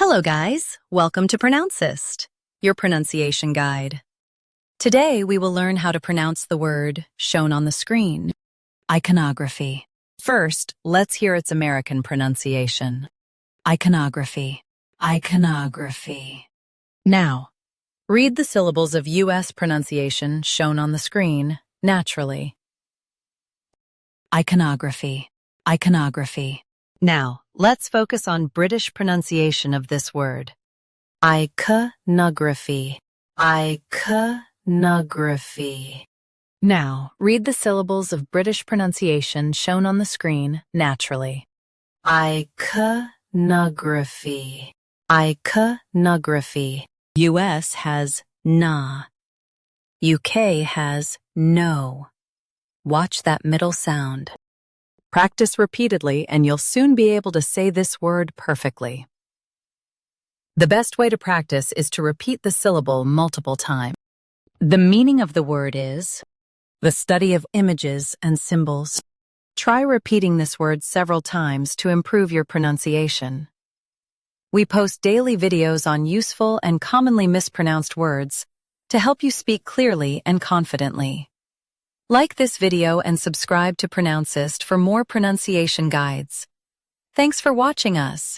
Hello guys, welcome to Pronouncist, your pronunciation guide. Today we will learn how to pronounce the word shown on the screen, iconography. First, let's hear its American pronunciation. Iconography, iconography. Now, read the syllables of U.S. pronunciation shown on the screen naturally. Iconography, iconography. Now, let's focus on British pronunciation of this word. Iconography, iconography. Now, read the syllables of British pronunciation shown on the screen naturally. Iconography, iconography. US has na. UK has no. Watch that middle sound. Practice repeatedly and you'll soon be able to say this word perfectly. The best way to practice is to repeat the syllable multiple times. The meaning of the word is the study of images and symbols. Try repeating this word several times to improve your pronunciation. We post daily videos on useful and commonly mispronounced words to help you speak clearly and confidently. Like this video and subscribe to Pronouncist for more pronunciation guides. Thanks for watching us.